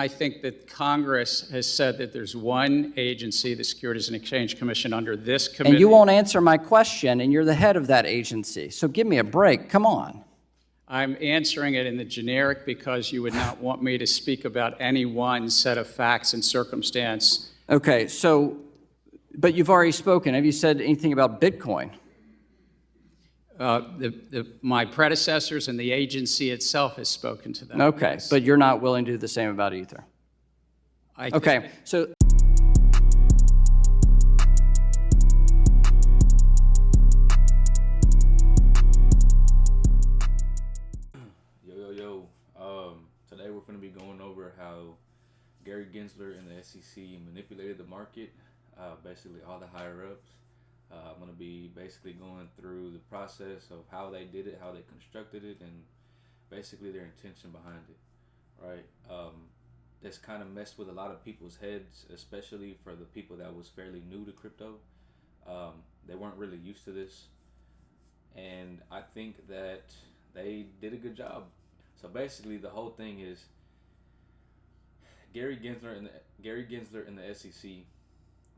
I think that Congress has said that there's one agency, the Securities and Exchange Commission, under this committee. And you won't answer my question, and you're the head of that agency. So give me a break. Come on. I'm answering it in the generic because you would not want me to speak about any one set of facts and circumstance. Okay, so, but you've already spoken. Have you said anything about Bitcoin? My predecessors and the agency itself has spoken to that. Okay, yes. but you're not willing to do the same about Ether. Okay, so. Today we're going to be going over how Gary Gensler and the SEC manipulated the market, basically all the higher-ups. I'm going to be basically going through the process of how they did it, how they constructed it, and basically their intention behind it, right? This kind of messed with a lot of people's heads, especially for the people that was fairly new to crypto. They weren't really used to this, and I think that they did a good job. So basically, the whole thing is Gary Gensler and the SEC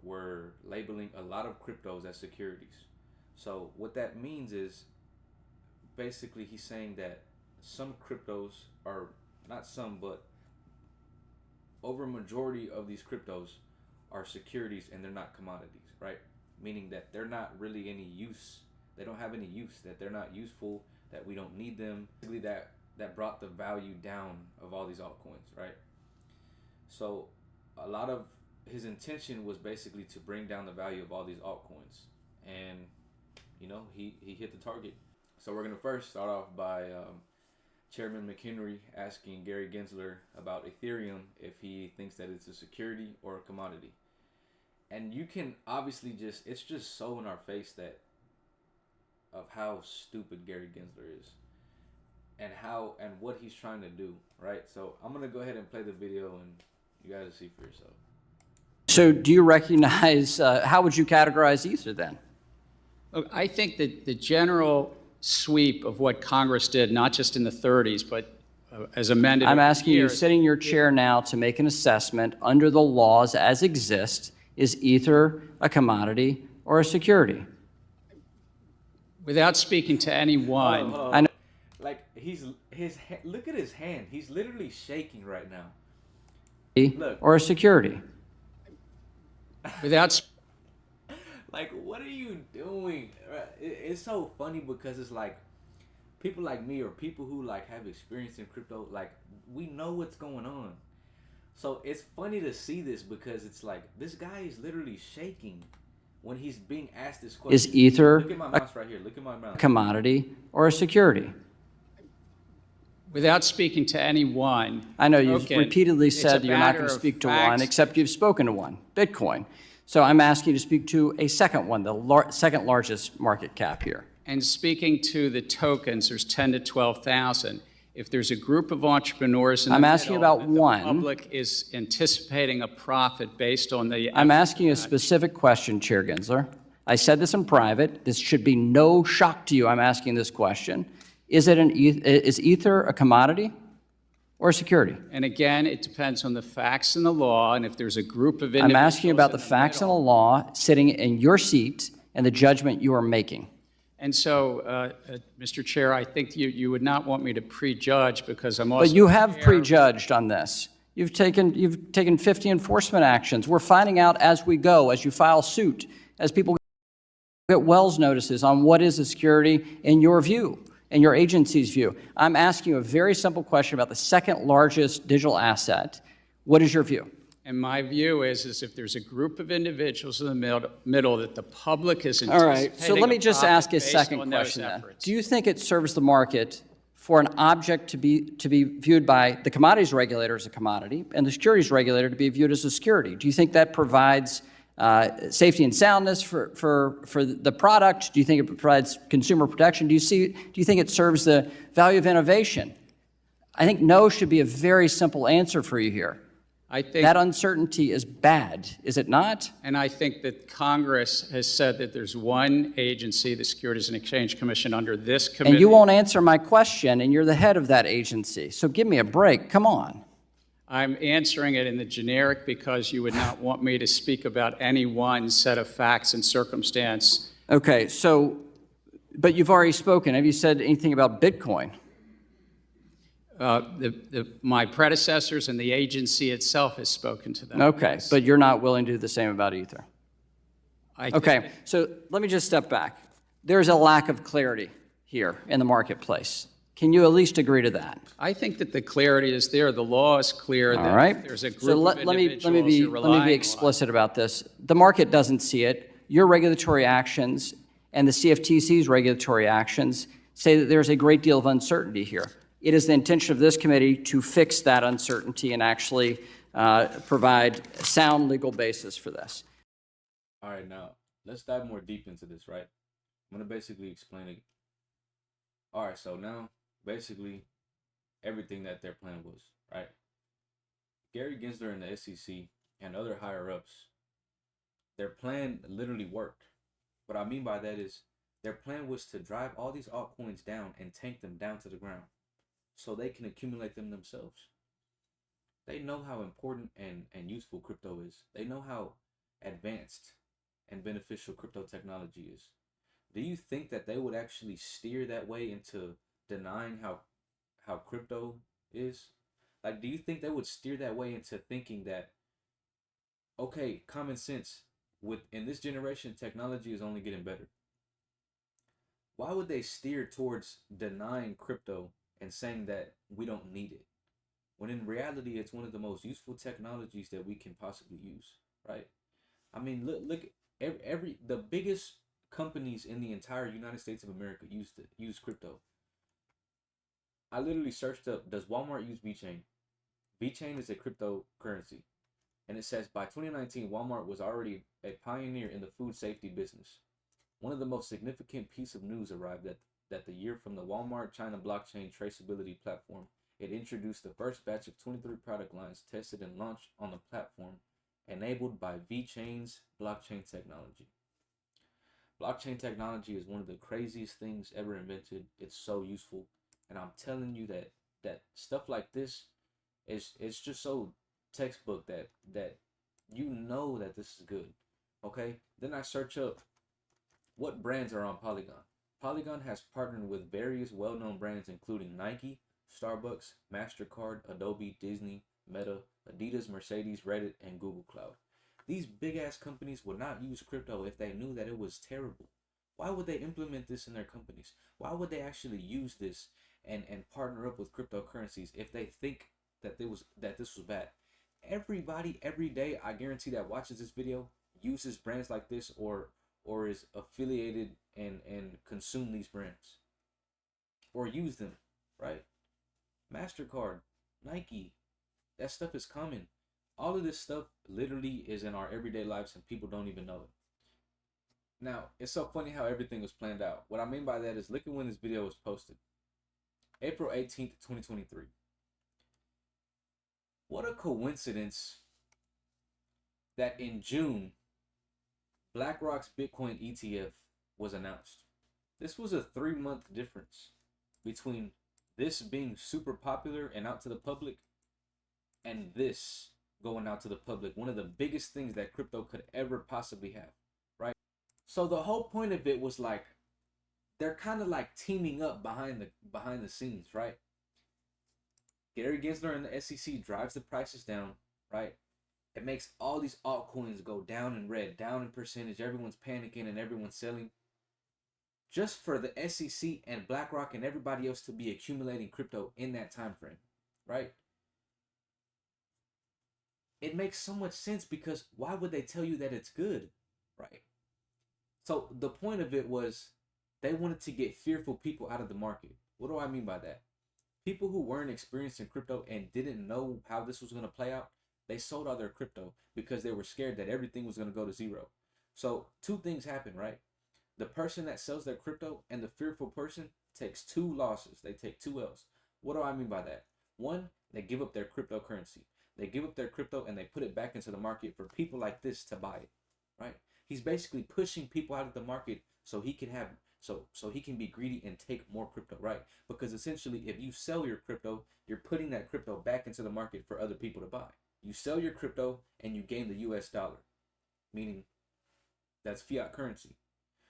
were labeling a lot of cryptos as securities. So what that means is basically he's saying that some cryptos are not some, but over a majority of these cryptos are securities and they're not commodities, right? Meaning that they're not really any use. They don't have any use, that they're not useful, that we don't need them. Basically that brought the value down of all these altcoins, right? So a lot of his intention was basically to bring down the value of all these altcoins, and you know, he hit the target. So we're gonna first start off by Chairman McHenry asking Gary Gensler about Ethereum, if he thinks that it's a security or a commodity. And you can obviously it's just so in our face that of how stupid Gary Gensler is and what he's trying to do, right? So I'm gonna go ahead and play the video and you guys see for yourself. So do you recognize, how would you categorize Ether then? Look, I think that the general sweep of what Congress did, not just in the 30s, but as amended. I'm asking you, sitting in your chair now, to make an assessment under the laws as exist. Is Ether a commodity or a security? Without speaking to anyone. I know. Like look at his hand. He's literally shaking right now. Look. Or a security. Without. Like, what are you doing? It's so funny because it's like people like me or people who like have experience in crypto, like we know what's going on. So it's funny to see this because it's like this guy is literally shaking when he's being asked this question. Is Ether Look at my mouse right here. Look at my mouse. A commodity or a security? Without speaking to anyone. I know you've repeatedly said you're not going to speak to one, except you've spoken to one, Bitcoin. So I'm asking you to speak to a second one, the second largest market cap here. And speaking to the tokens, there's 10 to 12,000. If there's a group of entrepreneurs in the asking middle, about one. The public is anticipating a profit based on the. I'm asking you a specific question, Chair Gensler. I said this in private. This should be no shock to you. I'm asking this question. Is Ether a commodity or a security? And again, it depends on the facts and the law, and if there's a group of individuals. I'm asking you about the facts and the law sitting in your seat and the judgment you are making. And so, Mr. Chair, I think you would not want me to prejudge because I'm also. But you have prejudged on this. You've taken 50 enforcement actions. We're finding out as we go, as you file suit, as people get Wells notices on what is a security in your view, in your agency's view. I'm asking you a very simple question about the second largest digital asset. What is your view? And my view is if there's a group of individuals in the middle that the public is anticipating. All right, so let me just ask a second question then. Do you think it serves the market for an object to be viewed by the commodities regulator as a commodity and the securities regulator to be viewed as a security? Do you think that provides safety and soundness for the product? Do you think it provides consumer protection? Do you think it serves the value of innovation? I think no should be a very simple answer for you here. I think that uncertainty is bad, is it not? And I think that Congress has said that there's one agency, the Securities and Exchange Commission, under this committee. And you won't answer my question, and you're the head of that agency. So give me a break. Come on. I'm answering it in the generic because you would not want me to speak about any one set of facts and circumstance. Okay, so, but you've already spoken. Have you said anything about Bitcoin? My predecessors and the agency itself has spoken to that. Okay, yes. but you're not willing to do the same about Ether. I think Okay, so let me just step back. There's a lack of clarity here in the marketplace. Can you at least agree to that? I think that the clarity is there. The law is clear All that right. there's a group So of individuals you're let me relying be on. explicit about this. The market doesn't see it. Your regulatory actions and the CFTC's regulatory actions say that there's a great deal of uncertainty here. It is the intention of this committee to fix that uncertainty and actually provide a sound legal basis for this. All right, now let's dive more deep into this, right? I'm gonna basically explain it. All right, so now basically everything that their plan was, right? Gary Gensler and the SEC and other higher ups, their plan literally worked. What I mean by that is their plan was to drive all these altcoins down and tank them down to the ground so they can accumulate them themselves. They know how important and useful crypto is. They know how advanced and beneficial crypto technology is. Do you think that they would actually steer that way into denying how crypto is? Like, do you think they would steer that way into thinking that, okay, common sense, in this generation, technology is only getting better? Why would they steer towards denying crypto and saying that we don't need it, when in reality it's one of the most useful technologies that we can possibly use, right? I mean, look, the biggest companies in the entire United States of America use crypto. I literally searched up, does Walmart use VeChain? VeChain is a cryptocurrency, and it says by 2019, Walmart was already a pioneer in the food safety business. One of the most significant piece of news arrived that the year from the Walmart China blockchain traceability platform. It introduced the first batch of 23 product lines tested and launched on the platform, enabled by VeChain's blockchain technology. Blockchain technology is one of the craziest things ever invented. It's so useful, and I'm telling you that stuff like this it's just so textbook that you know that this is good. Okay, then I search up what brands are on Polygon. Polygon has partnered with various well-known brands including Nike, Starbucks, MasterCard, Adobe, Disney, Meta, Adidas, Mercedes, Reddit, and Google Cloud. These big-ass companies would not use crypto if they knew that it was terrible. Why would they implement this in their companies? Why would they actually use this and partner up with cryptocurrencies if they think that this was bad? Everybody every day, I guarantee, that watches this video uses brands like this or is affiliated and consume these brands or use them, right? MasterCard, Nike, that stuff is common. All of this stuff literally is in our everyday lives and people don't even know it. Now, it's so funny how everything was planned out. What I mean by that is, look at when this video was posted. April 18th, 2023. What a coincidence that in June, BlackRock's Bitcoin ETF was announced. This was a 3-month difference between this being super popular and out to the public and this going out to the public. One of the biggest things that crypto could ever possibly have, right? So the whole point of it was like, they're kind of like teaming up behind the scenes, right? Gary Gensler and the SEC drives the prices down, right? It makes all these altcoins go down in red, down in percentage. Everyone's panicking and everyone's selling. Just for the SEC and BlackRock and everybody else to be accumulating crypto in that time frame, right? It makes so much sense, because why would they tell you that it's good, right? So the point of it was they wanted to get fearful people out of the market. What do I mean by that? People who weren't experienced in crypto and didn't know how this was going to play out, they sold all their crypto because they were scared that everything was going to go to zero. So 2 things happen, right? The person that sells their crypto and the fearful person takes 2 losses. They take 2 L's. What do I mean by that? 1, they give up their cryptocurrency. They give up their crypto and they put it back into the market for people like this to buy it, right? He's basically pushing people out of the market so he can have So he can be greedy and take more crypto, right? Because essentially, if you sell your crypto, you're putting that crypto back into the market for other people to buy. You sell your crypto and you gain the US dollar, meaning that's fiat currency.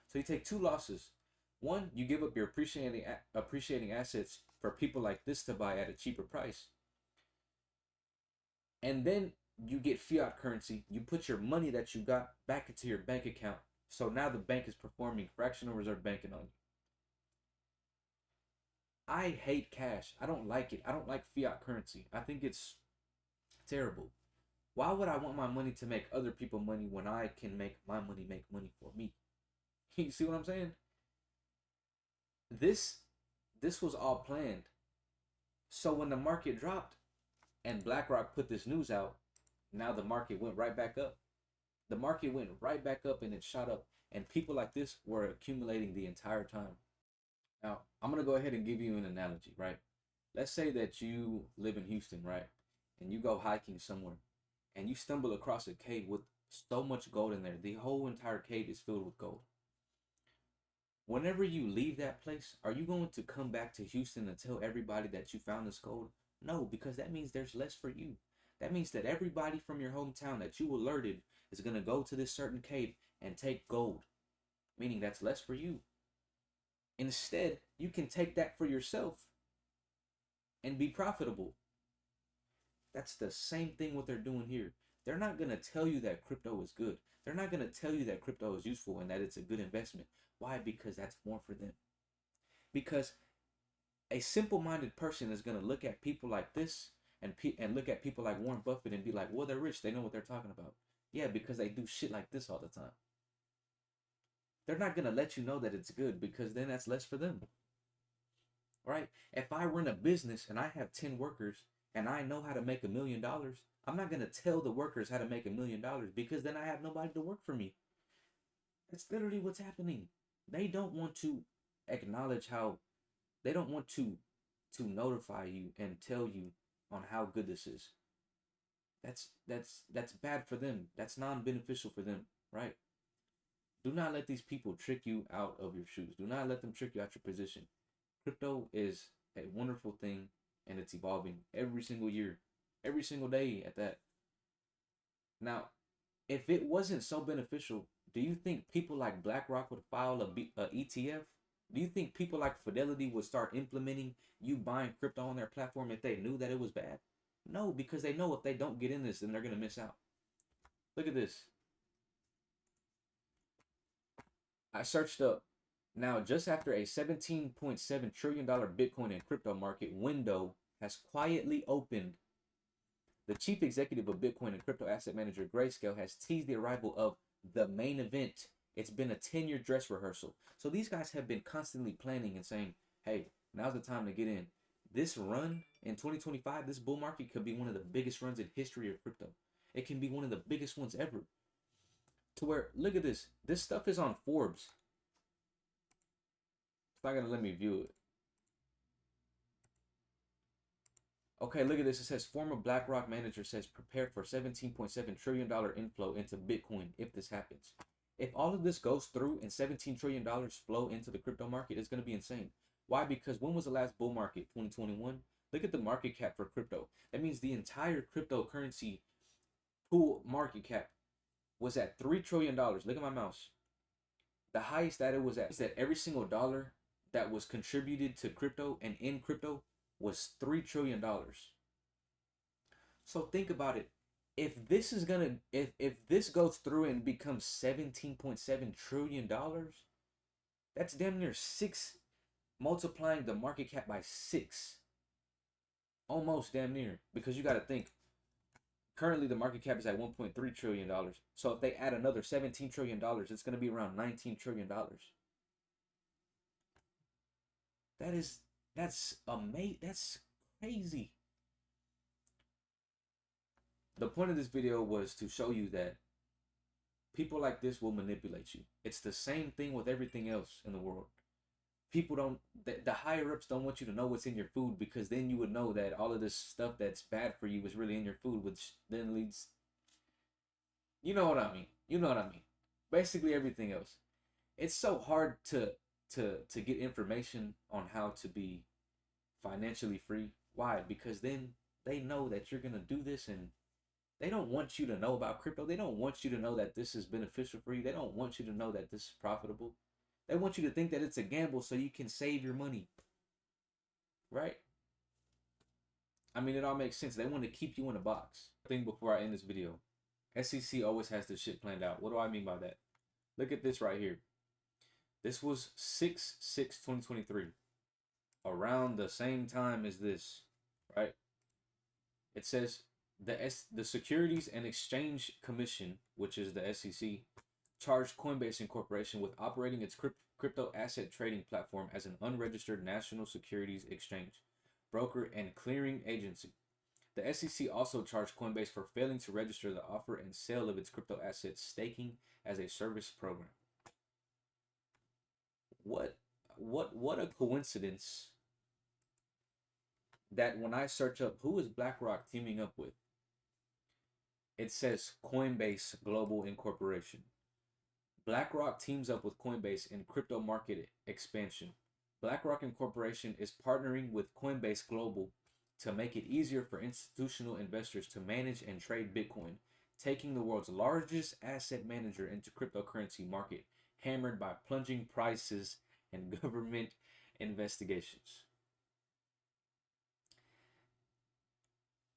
So you take two losses. One, you give up your appreciating assets for people like this to buy at a cheaper price. And then you get fiat currency. You put your money that you got back into your bank account. So now the bank is performing fractional reserve banking on you. I hate cash. I don't like it. I don't like fiat currency. I think it's terrible. Why would I want my money to make other people money when I can make my money make money for me? You see what I'm saying? This was all planned. So when the market dropped and BlackRock put this news out, now the market went right back up. The market went right back up and it shot up. And people like this were accumulating the entire time. Now, I'm going to go ahead and give you an analogy, right? Let's say that you live in Houston, right? And you go hiking somewhere and you stumble across a cave with so much gold in there. The whole entire cave is filled with gold. Whenever you leave that place, are you going to come back to Houston and tell everybody that you found this gold? No, because that means there's less for you. That means that everybody from your hometown that you alerted is going to go to this certain cave and take gold, meaning that's less for you. Instead, you can take that for yourself and be profitable. That's the same thing what they're doing here. They're not going to tell you that crypto is good. They're not going to tell you that crypto is useful and that it's a good investment. Why? Because that's more for them. Because a simple-minded person is going to look at people like this and look at people like Warren Buffett and be like, well, they're rich. They know what they're talking about. Yeah, because they do shit like this all the time. They're not going to let you know that it's good because then that's less for them. Right? If I run a business and I have 10 workers and I know how to make $1 million, I'm not going to tell the workers how to make $1 million because then I have nobody to work for me. That's literally what's happening. They don't want to acknowledge how, they don't want to notify you and tell you on how good this is. That's bad for them. That's non-beneficial for them, right? Do not let these people trick you out of your shoes. Do not let them trick you out your position. Crypto is a wonderful thing and it's evolving every single year, every single day at that. Now, if it wasn't so beneficial, do you think people like BlackRock would file a ETF? Do you think people like Fidelity would start implementing you buying crypto on their platform if they knew that it was bad? No, because they know if they don't get in this, then they're going to miss out. Look at this. I searched up. Now, just after a $17.7 trillion Bitcoin and crypto market window has quietly opened, the chief executive of Bitcoin and crypto asset manager Grayscale has teased the arrival of the main event. It's been a 10-year dress rehearsal. So these guys have been constantly planning and saying, hey, now's the time to get in. This run in 2025, this bull market could be one of the biggest runs in history of crypto. It can be one of the biggest ones ever. To where, look at this. This stuff is on Forbes. It's not going to let me view it. Okay, look at this. It says former BlackRock manager says prepare for $17.7 trillion inflow into Bitcoin if this happens. If all of this goes through and $17 trillion flow into the crypto market, it's going to be insane. Why? Because when was the last bull market? 2021. Look at the market cap for crypto. That means the entire cryptocurrency pool market cap was at $3 trillion. Look at my mouse. The highest that it was at is that every single dollar that was contributed to crypto and in crypto was $3 trillion. So think about it. If this is gonna, if this goes through and becomes $17.7 trillion, that's damn near 6, multiplying the market cap by 6. Almost damn near, because you got to think. Currently, the market cap is at $1.3 trillion. So if they add another $17 trillion, it's going to be around $19 trillion. That's amazing. That's crazy. The point of this video was to show you that people like this will manipulate you. It's the same thing with everything else in the world. People don't, the higher ups don't want you to know what's in your food because then you would know that all of this stuff that's bad for you is really in your food, which then leads, you know what I mean. You know what I mean. Basically everything else. It's so hard to to get information on how to be financially free. Why? Because then they know that you're gonna do this, and they don't want you to know about crypto. They don't want you to know that this is beneficial for you. They don't want you to know that this is profitable. They want you to think that it's a gamble so you can save your money. Right? I mean, it all makes sense. They want to keep you in a box. Thing before I end this video, SEC always has this shit planned out. What do I mean by that? Look at this right here. This was 6/6/2023. Around the same time as this, right? It says the Securities and Exchange Commission, which is the SEC, charged Coinbase Incorporation with operating its crypto asset trading platform as an unregistered national securities exchange, broker, and clearing agency. The SEC also charged Coinbase for failing to register the offer and sale of its crypto assets staking as a service program. What a coincidence that when I search up who is BlackRock teaming up with, it says Coinbase Global Incorporation. BlackRock teams up with Coinbase in crypto market expansion. BlackRock Incorporation is partnering with Coinbase Global to make it easier for institutional investors to manage and trade Bitcoin, taking the world's largest asset manager into cryptocurrency market, hammered by plunging prices and government investigations.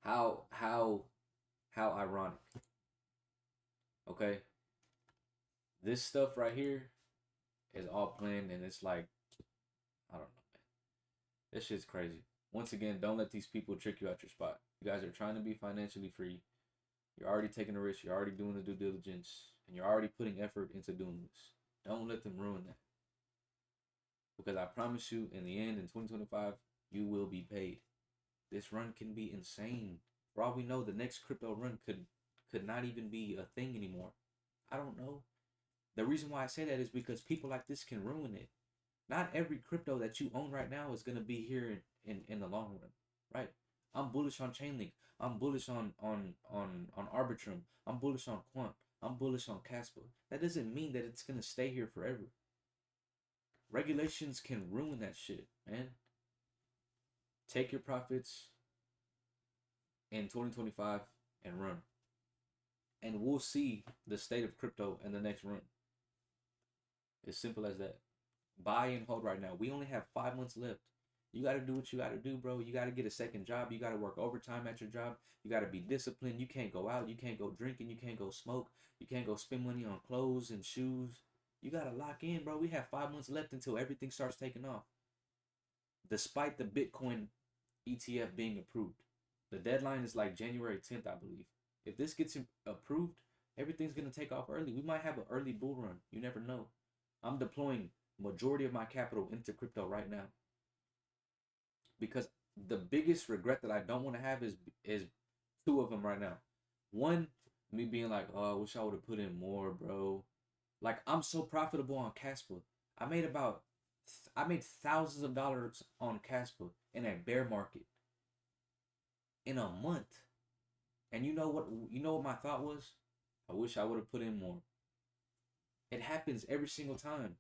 How ironic. Okay? This stuff right here is all planned, and it's like, I don't know, man. This shit's crazy. Once again, don't let these people trick you out your spot. You guys are trying to be financially free. You're already taking a risk. You're already doing the due diligence, and you're already putting effort into doing this. Don't let them ruin that. Because I promise you, in the end, in 2025, you will be paid. This run can be insane. For all we know, the next crypto run could not even be a thing anymore. I don't know. The reason why I say that is because people like this can ruin it. Not every crypto that you own right now is going to be here in the long run, right? I'm bullish on Chainlink. I'm bullish on Arbitrum. I'm bullish on Quant. I'm bullish on Casper. That doesn't mean that it's going to stay here forever. Regulations can ruin that shit, man. Take your profits in 2025 and run. And we'll see the state of crypto in the next run. It's simple as that. Buy and hold right now. We only have 5 months left. You got to do what you got to do, bro. You got to get a second job. You got to work overtime at your job. You got to be disciplined. You can't go out. You can't go drinking. You can't go smoke. You can't go spend money on clothes and shoes. You got to lock in, bro. We have 5 months left until everything starts taking off. Despite the Bitcoin ETF being approved. The deadline is like January 10th, I believe. If this gets approved, everything's going to take off early. We might have an early bull run. You never know. I'm deploying majority of my capital into crypto right now. Because the biggest regret that I don't want to have is two of them right now. One, me being like, oh, I wish I would have put in more, bro. Like, I'm so profitable on Casper. I made thousands of dollars on Casper in a bear market in a month. And you know what my thought was? I wish I would have put in more. It happens every single time.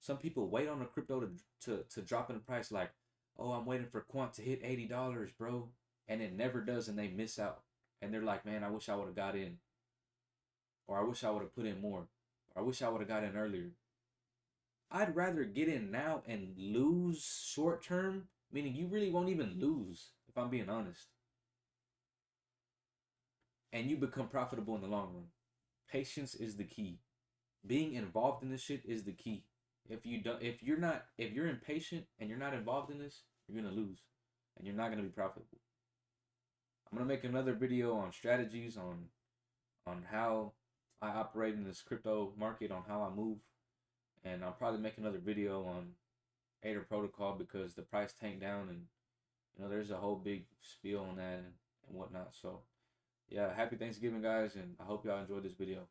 Some people wait on a crypto to drop in the price like, oh, I'm waiting for Quant to hit $80, bro. And it never does, and they miss out. And they're like, man, I wish I would have got in. Or I wish I would have put in more. Or I wish I would have got in earlier. I'd rather get in now and lose short term, meaning you really won't even lose, if I'm being honest. And you become profitable in the long run. Patience is the key. Being involved in this shit is the key. If you're impatient and you're not involved in this, you're gonna lose, and you're not gonna be profitable. I'm gonna make another video on strategies, on how I operate in this crypto market, on how I move, and I'll probably make another video on Ader Protocol because the price tanked down, and there's a whole big spiel on that and whatnot. So yeah, happy Thanksgiving, guys, and I hope y'all enjoyed this video.